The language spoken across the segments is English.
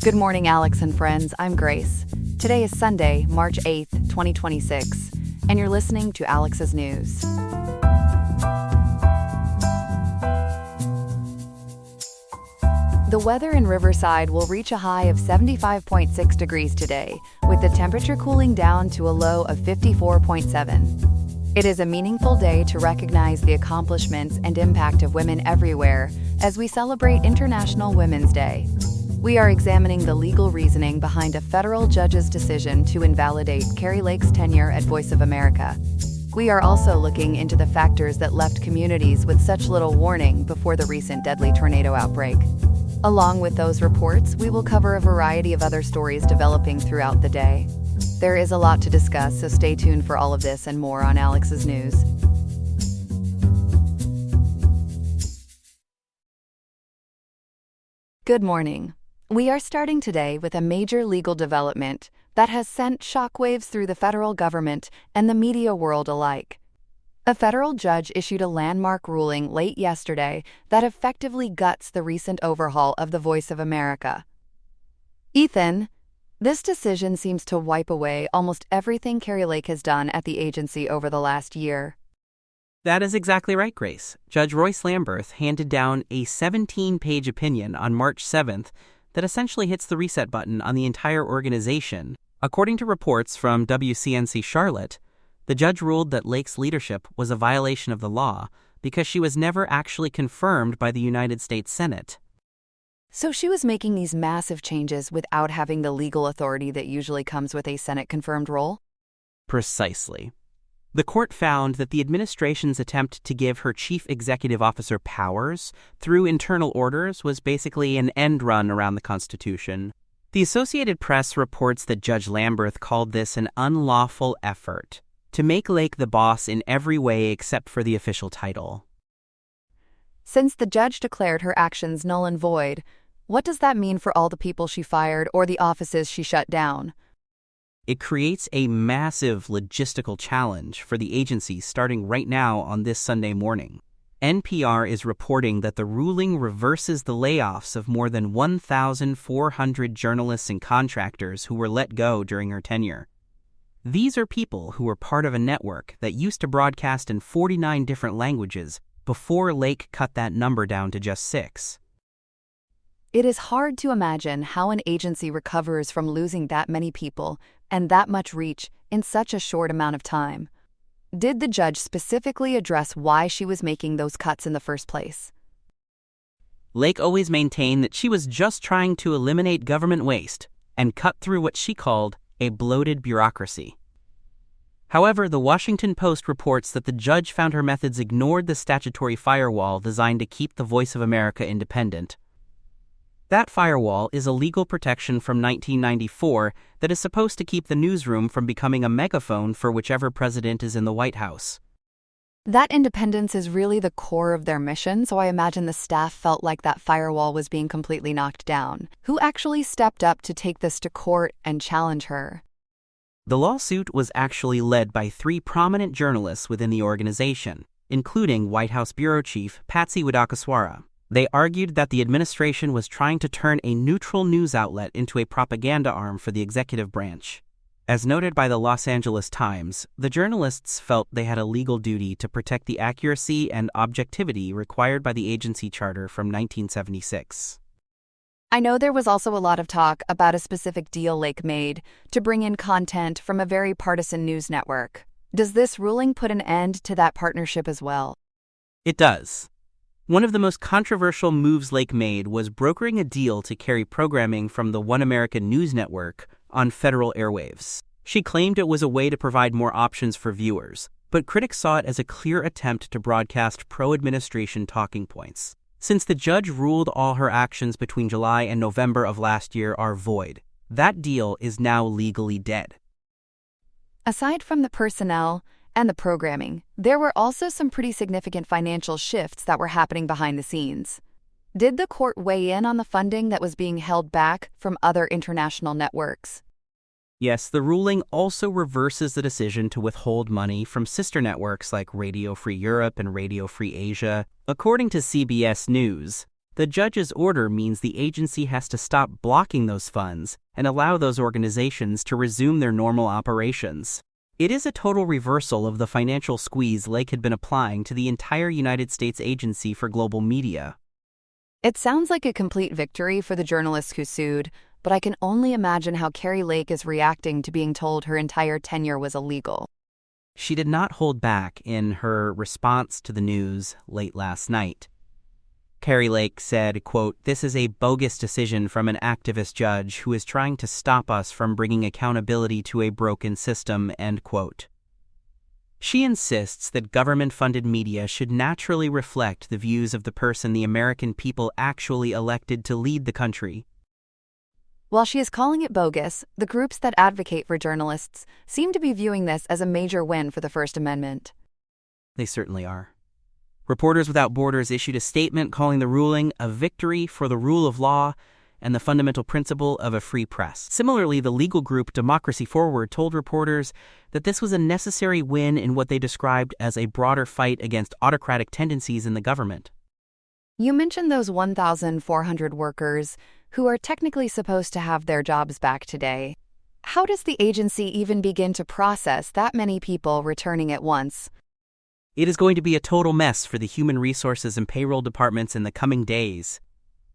Good morning, Alex and friends. I'm Grace. Today is Sunday, March 8th, 2026, and you're listening to Alex's News. The weather in Riverside will reach a high of 75.6 degrees today, with the temperature cooling down to a low of 54.7. It is a meaningful day to recognize the accomplishments and impact of women everywhere as we celebrate International Women's Day. We are examining the legal reasoning behind a federal judge's decision to invalidate Kari Lake's tenure at Voice of America. We are also looking into the factors that left communities with such little warning before the recent deadly tornado outbreak. Along with those reports, we will cover a variety of other stories developing throughout the day. There is a lot to discuss, so stay tuned for all of this and more on Alex's News. Good morning. We are starting today with a major legal development that has sent shockwaves through the federal government and the media world alike. A federal judge issued a landmark ruling late yesterday that effectively guts the recent overhaul of the Voice of America. Ethan, this decision seems to wipe away almost everything Kari Lake has done at the agency over the last year. That is exactly right, Grace. Judge Royce Lamberth handed down a 17-page opinion on March 7th that essentially hits the reset button on the entire organization. According to reports from WCNC Charlotte, the judge ruled that Lake's leadership was a violation of the law because she was never actually confirmed by the United States Senate. So she was making these massive changes without having the legal authority that usually comes with a Senate-confirmed role? Precisely. The court found that the administration's attempt to give her chief executive officer powers through internal orders was basically an end run around the Constitution. The Associated Press reports that Judge Lamberth called this an unlawful effort to make Lake the boss in every way except for the official title. Since the judge declared her actions null and void, what does that mean for all the people she fired or the offices she shut down? It creates a massive logistical challenge for the agency starting right now on this Sunday morning. NPR is reporting that the ruling reverses the layoffs of more than 1,400 journalists and contractors who were let go during her tenure. These are people who were part of a network that used to broadcast in 49 different languages before Lake cut that number down to just 6. It is hard to imagine how an agency recovers from losing that many people and that much reach in such a short amount of time. Did the judge specifically address why she was making those cuts in the first place? Lake always maintained that she was just trying to eliminate government waste and cut through what she called a bloated bureaucracy. However, the Washington Post reports that the judge found her methods ignored the statutory firewall designed to keep the Voice of America independent. That firewall is a legal protection from 1994 that is supposed to keep the newsroom from becoming a megaphone for whichever president is in the White House. That independence is really the core of their mission, so I imagine the staff felt like that firewall was being completely knocked down. Who actually stepped up to take this to court and challenge her? The lawsuit was actually led by 3 prominent journalists within the organization, including White House Bureau Chief Patsy Widakuswara. They argued that the administration was trying to turn a neutral news outlet into a propaganda arm for the executive branch. As noted by the Los Angeles Times, the journalists felt they had a legal duty to protect the accuracy and objectivity required by the agency charter from 1976. I know there was also a lot of talk about a specific deal Lake made to bring in content from a very partisan news network. Does this ruling put an end to that partnership as well? It does. One of the most controversial moves Lake made was brokering a deal to carry programming from the One American News Network on federal airwaves. She claimed it was a way to provide more options for viewers, but critics saw it as a clear attempt to broadcast pro-administration talking points. Since the judge ruled all her actions between July and November of last year are void, that deal is now legally dead. Aside from the personnel and the programming, there were also some pretty significant financial shifts that were happening behind the scenes. Did the court weigh in on the funding that was being held back from other international networks? Yes, the ruling also reverses the decision to withhold money from sister networks like Radio Free Europe and Radio Free Asia. According to CBS News, The judge's order means the agency has to stop blocking those funds and allow those organizations to resume their normal operations. It is a total reversal of the financial squeeze Lake had been applying to the entire United States Agency for Global Media. It sounds like a complete victory for the journalists who sued, but I can only imagine how Kari Lake is reacting to being told her entire tenure was illegal. She did not hold back in her response to the news late last night. Kari Lake said, quote, "This is a bogus decision from an activist judge who is trying to stop us from bringing accountability to a broken system," end quote. She insists that government-funded media should naturally reflect the views of the person the American people actually elected to lead the country. While she is calling it bogus, the groups that advocate for journalists seem to be viewing this as a major win for the First Amendment. They certainly are. Reporters Without Borders issued a statement calling the ruling a victory for the rule of law and the fundamental principle of a free press. Similarly, the legal group Democracy Forward told reporters that this was a necessary win in what they described as a broader fight against autocratic tendencies in the government. You mentioned those 1,400 workers who are technically supposed to have their jobs back today. How does the agency even begin to process that many people returning at once? It is going to be a total mess for the human resources and payroll departments in the coming days.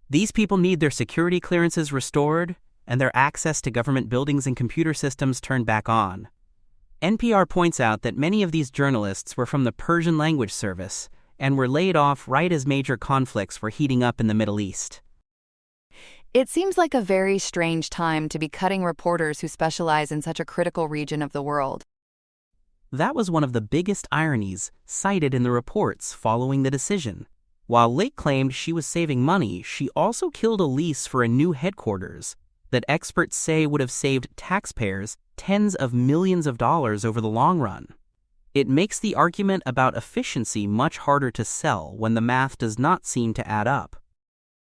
These people need their security clearances restored and their access to government buildings and computer systems turned back on. NPR points out that many of these journalists were from the Persian language service and were laid off right as major conflicts were heating up in the Middle East. It seems like a very strange time to be cutting reporters who specialize in such a critical region of the world. That was one of the biggest ironies cited in the reports following the decision. While Lake claimed she was saving money, she also killed a lease for a new headquarters that experts say would have saved taxpayers tens of millions of dollars over the long run. It makes the argument about efficiency much harder to sell when the math does not seem to add up.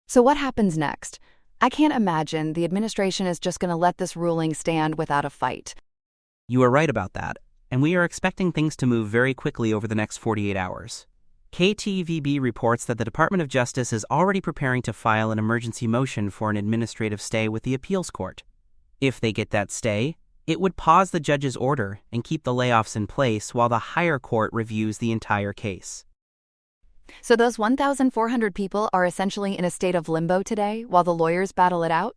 So what happens next? I can't imagine the administration is just going to let this ruling stand without a fight. You are right about that, and we are expecting things to move very quickly over the next 48 hours. KTVB reports that the Department of Justice is already preparing to file an emergency motion for an administrative stay with the appeals court. If they get that stay, it would pause the judge's order and keep the layoffs in place while the higher court reviews the entire case. So those 1,400 people are essentially in a state of limbo today while the lawyers battle it out?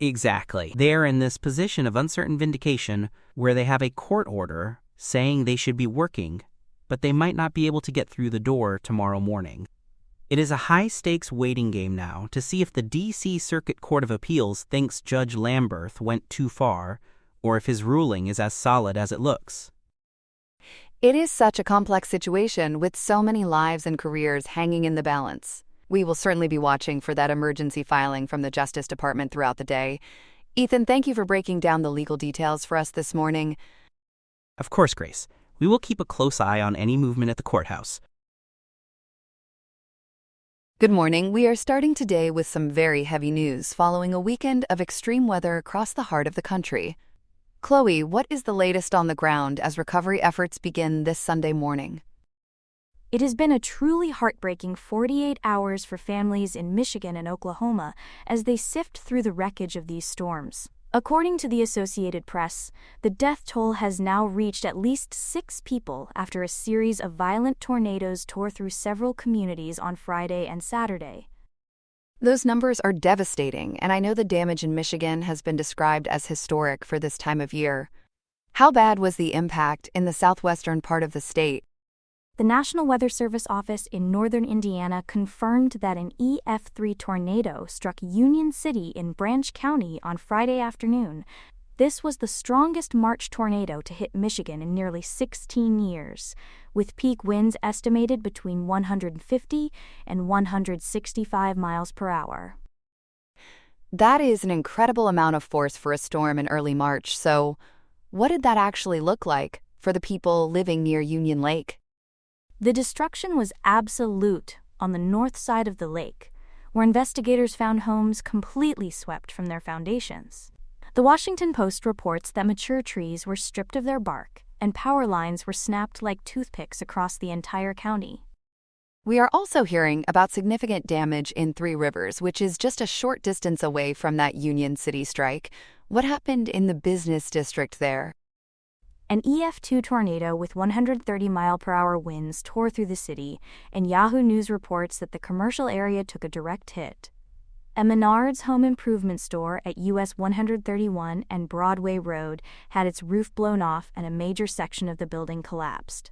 Exactly. They're in this position of uncertain vindication where they have a court order saying they should be working, but they might not be able to get through the door tomorrow morning. It is a high-stakes waiting game now to see if the D.C. Circuit Court of Appeals thinks Judge Lamberth went too far, or if his ruling is as solid as it looks. It is such a complex situation with so many lives and careers hanging in the balance. We will certainly be watching for that emergency filing from the Justice Department throughout the day. Ethan, thank you for breaking down the legal details for us this morning. Of course, Grace. We will keep a close eye on any movement at the courthouse. Good morning. We are starting today with some very heavy news following a weekend of extreme weather across the heart of the country. Chloe, what is the latest on the ground as recovery efforts begin this Sunday morning? It has been a truly heartbreaking 48 hours for families in Michigan and Oklahoma as they sift through the wreckage of these storms. According to the Associated Press, the death toll has now reached at least 6 people after a series of violent tornadoes tore through several communities on Friday and Saturday. Those numbers are devastating, and I know the damage in Michigan has been described as historic for this time of year. How bad was the impact in the southwestern part of the state? The National Weather Service office in northern Indiana confirmed that an EF3 tornado struck Union City in Branch County on Friday afternoon. This was the strongest March tornado to hit Michigan in nearly 16 years, with peak winds estimated between 150 and 165 miles per hour. That is an incredible amount of force for a storm in early March, so what did that actually look like for the people living near Union Lake? The destruction was absolute on the north side of the lake, where investigators found homes completely swept from their foundations. The Washington Post reports that mature trees were stripped of their bark and power lines were snapped like toothpicks across the entire county. We are also hearing about significant damage in Three Rivers, which is just a short distance away from that Union City strike. What happened in the business district there? An EF2 tornado with 130-mile-per-hour winds tore through the city, and Yahoo News reports that the commercial area took a direct hit. A Menards home improvement store at US 131 and Broadway Road had its roof blown off and a major section of the building collapsed.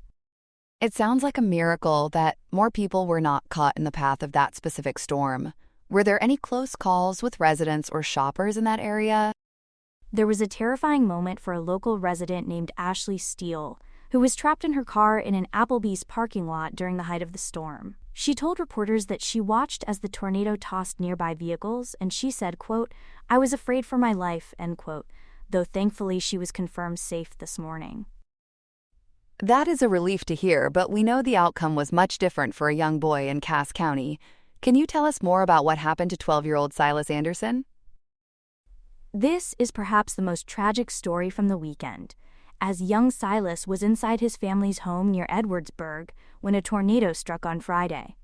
It sounds like a miracle that more people were not caught in the path of that specific storm. Were there any close calls with residents or shoppers in that area? There was a terrifying moment for a local resident named Ashley Steele, who was trapped in her car in an Applebee's parking lot during the height of the storm. She told reporters that she watched as the tornado tossed nearby vehicles, and she said, quote, "I was afraid for my life," end quote, though thankfully she was confirmed safe this morning. That is a relief to hear, but we know the outcome was much different for a young boy in Cass County. Can you tell us more about what happened to 12-year-old Silas Anderson? This is perhaps the most tragic story from the weekend, as young Silas was inside his family's home near Edwardsburg when a tornado struck on Friday.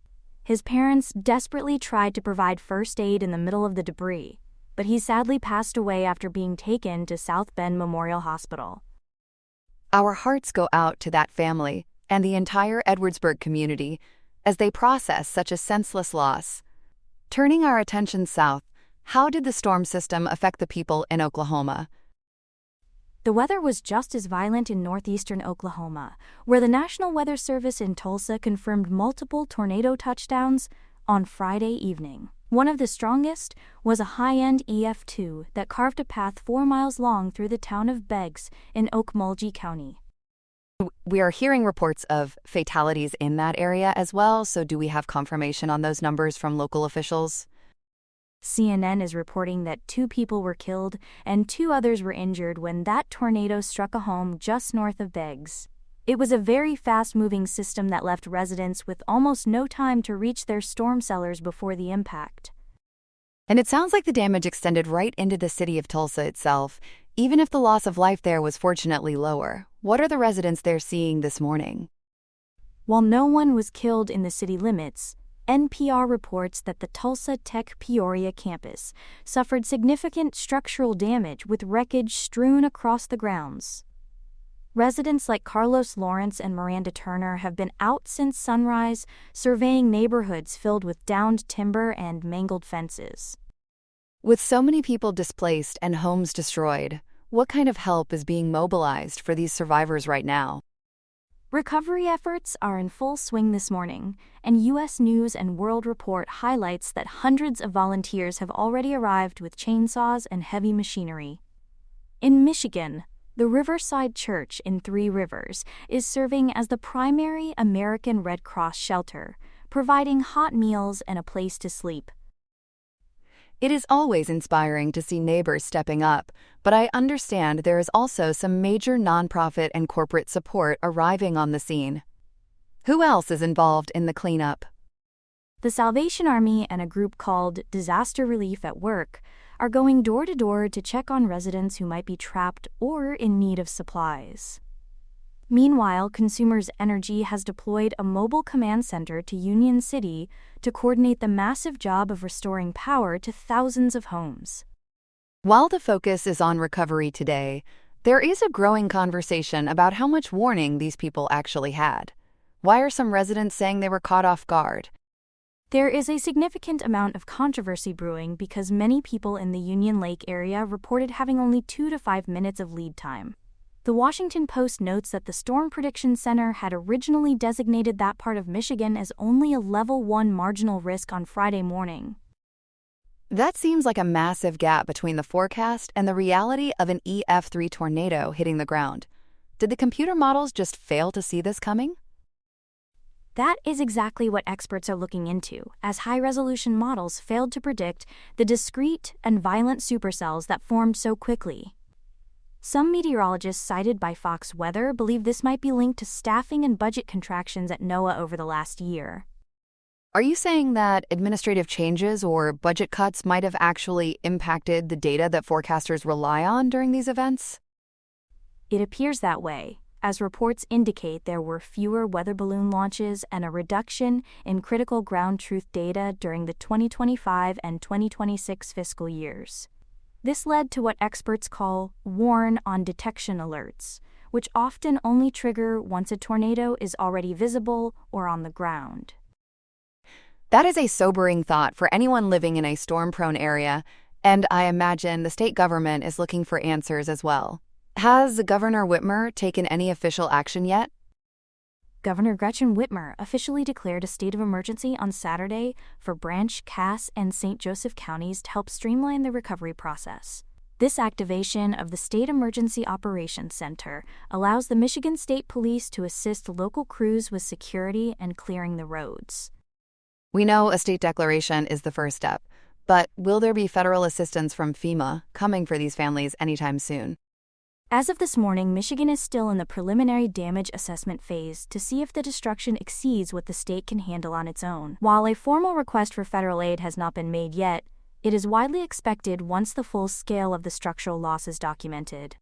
His parents desperately tried to provide first aid in the middle of the debris, but he sadly passed away after being taken to South Bend Memorial Hospital. Our hearts go out to that family and the entire Edwardsburg community as they process such a senseless loss. Turning our attention south, how did the storm system affect the people in Oklahoma? The weather was just as violent in northeastern Oklahoma, where the National Weather Service in Tulsa confirmed multiple tornado touchdowns on Friday evening. One of the strongest was a high-end EF2 that carved a path 4 miles long through the town of Beggs in Okmulgee County. We are hearing reports of fatalities in that area as well, so do we have confirmation on those numbers from local officials? CNN is reporting that 2 people were killed and 2 others were injured when that tornado struck a home just north of Beggs. It was a very fast-moving system that left residents with almost no time to reach their storm cellars before the impact. And it sounds like the damage extended right into the city of Tulsa itself, even if the loss of life there was fortunately lower. What are the residents there seeing this morning? While no one was killed in the city limits, NPR reports that the Tulsa Tech Peoria campus suffered significant structural damage with wreckage strewn across the grounds. Residents like Carlos Lawrence and Miranda Turner have been out since sunrise, surveying neighborhoods filled with downed timber and mangled fences. With so many people displaced and homes destroyed, what kind of help is being mobilized for these survivors right now? Recovery efforts are in full swing this morning, and U.S. News and World Report highlights that hundreds of volunteers have already arrived with chainsaws and heavy machinery. In Michigan, the Riverside Church in Three Rivers is serving as the primary American Red Cross shelter, providing hot meals and a place to sleep. It is always inspiring to see neighbors stepping up, but I understand there is also some major nonprofit and corporate support arriving on the scene. Who else is involved in the cleanup? The Salvation Army and a group called Disaster Relief at Work are going door to door to check on residents who might be trapped or in need of supplies. Meanwhile, Consumers Energy has deployed a mobile command center to Union City to coordinate the massive job of restoring power to thousands of homes. While the focus is on recovery today, there is a growing conversation about how much warning these people actually had. Why are some residents saying they were caught off guard? There is a significant amount of controversy brewing because many people in the Union Lake area reported having only 2 to 5 minutes of lead time. The Washington Post notes that the Storm Prediction Center had originally designated that part of Michigan as only a Level 1 marginal risk on Friday morning. That seems like a massive gap between the forecast and the reality of an EF3 tornado hitting the ground. Did the computer models just fail to see this coming? That is exactly what experts are looking into, as high-resolution models failed to predict the discrete and violent supercells that formed so quickly. Some meteorologists cited by Fox Weather believe this might be linked to staffing and budget contractions at NOAA over the last year. Are you saying that administrative changes or budget cuts might have actually impacted the data that forecasters rely on during these events? It appears that way. as reports indicate there were fewer weather balloon launches and a reduction in critical ground truth data during the 2025 and 2026 fiscal years. This led to what experts call warn on detection alerts, which often only trigger once a tornado is already visible or on the ground. That is a sobering thought for anyone living in a storm-prone area, and I imagine the state government is looking for answers as well. Has Governor Whitmer taken any official action yet? Governor Gretchen Whitmer officially declared a state of emergency on Saturday for Branch, Cass, and St. Joseph counties to help streamline the recovery process. This activation of the State Emergency Operations Center allows the Michigan State Police to assist local crews with security and clearing the roads. We know a state declaration is the first step, but will there be federal assistance from FEMA coming for these families anytime soon? As of this morning, Michigan is still in the preliminary damage assessment phase to see if the destruction exceeds what the state can handle on its own. While a formal request for federal aid has not been made yet, it is widely expected once the full scale of the structural loss is documented.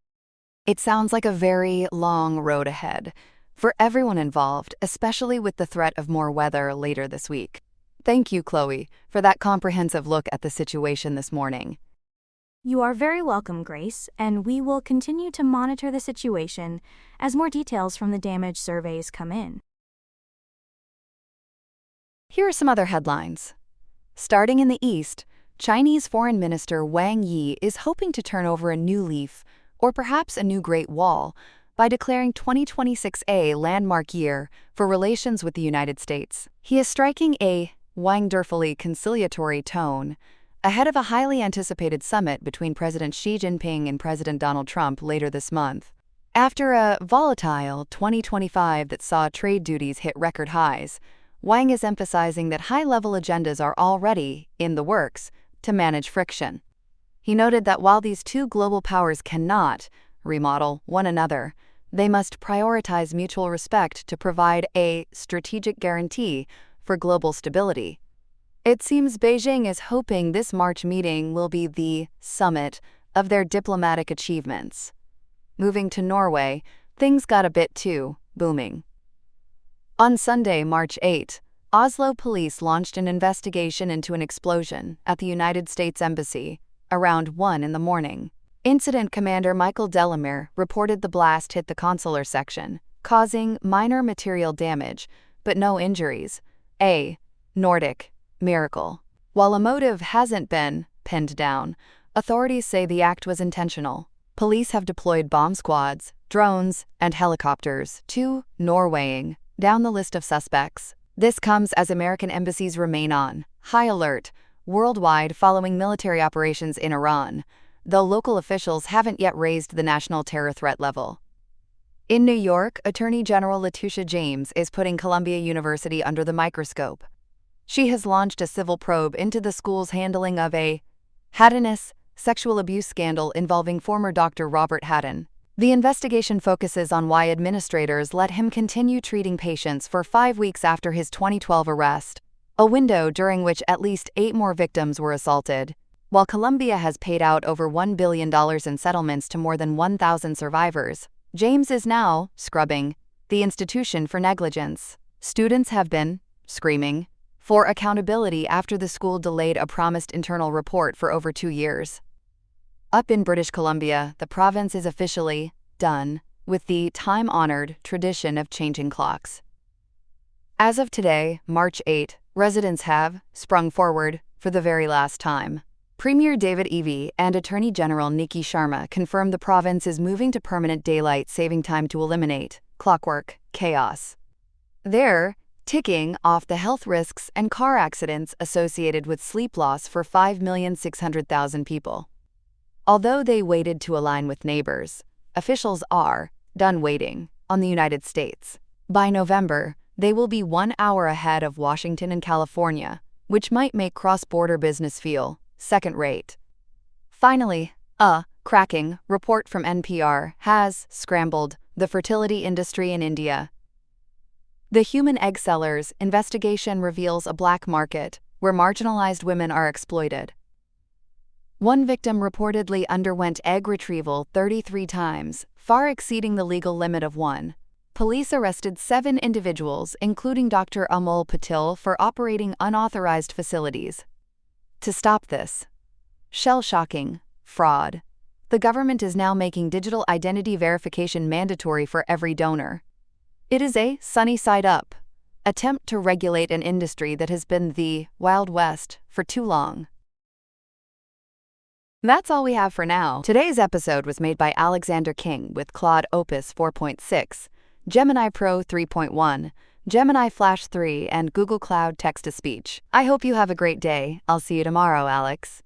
It sounds like a very long road ahead for everyone involved, especially with the threat of more weather later this week. Thank you, Chloe, for that comprehensive look at the situation this morning. You are very welcome, Grace, and we will continue to monitor the situation as more details from the damage surveys come in. Here are some other headlines. Starting in the East, Chinese Foreign Minister Wang Yi is hoping to turn over a new leaf, or perhaps a new Great Wall, by declaring 2026 a landmark year for relations with the United States. He is striking a wonderfully conciliatory tone ahead of a highly anticipated summit between President Xi Jinping and President Donald Trump later this month. After a volatile 2025 that saw trade duties hit record highs, Wang is emphasizing that high-level agendas are already in the works to manage friction. He noted that while these two global powers cannot remodel one another, they must prioritize mutual respect to provide a strategic guarantee for global stability. It seems Beijing is hoping this March meeting will be the summit of their diplomatic achievements. Moving to Norway, things got a bit too booming. On Sunday, March 8, Oslo police launched an investigation into an explosion at the United States Embassy around 1 in the morning. Incident Commander Michael Delamere reported the blast hit the consular section, causing minor material damage, but no injuries. A Nordic miracle. While a motive hasn't been pinned down, authorities say the act was intentional. Police have deployed bomb squads, drones, and helicopters to Norwaying down the list of suspects. This comes as American embassies remain on high alert worldwide following military operations in Iran, though local officials haven't yet raised the national terror threat level. In New York, Attorney General Letitia James is putting Columbia University under the microscope. She has launched a civil probe into the school's handling of a Haddon's sexual abuse scandal involving former Dr. Robert Haddon. The investigation focuses on why administrators let him continue treating patients for 5 weeks after his 2012 arrest, a window during which at least 8 more victims were assaulted. While Columbia has paid out over $1 billion in settlements to more than 1,000 survivors, James is now scrubbing the institution for negligence. Students have been screaming for accountability after the school delayed a promised internal report for over 2 years. Up in British Columbia, the province is officially done with the time-honored tradition of changing clocks. As of today, March 8, residents have sprung forward for the very last time. Premier David Eby and Attorney General Nikki Sharma confirmed the province is moving to permanent daylight saving time to eliminate clockwork chaos. They're ticking off the health risks and car accidents associated with sleep loss for 5,600,000 people. Although they waited to align with neighbors, officials are done waiting on the United States. By November, they will be 1 hour ahead of Washington and California, which might make cross-border business feel second-rate. Finally, a cracking report from NPR has scrambled the fertility industry in India. The Human Egg Sellers investigation reveals a black market where marginalized women are exploited. One victim reportedly underwent egg retrieval 33 times, far exceeding the legal limit of one. Police arrested 7 individuals, including Dr. Amol Patil, for operating unauthorized facilities. To stop this shell-shocking fraud, the government is now making digital identity verification mandatory for every donor. It is a sunny side up attempt to regulate an industry that has been the Wild West for too long. That's all we have for now. Today's episode was made by Alexander King with Claude Opus 4.6, Gemini Pro 3.1, Gemini Flash 3, and Google Cloud Text-to-Speech. I hope you have a great day. I'll see you tomorrow, Alex.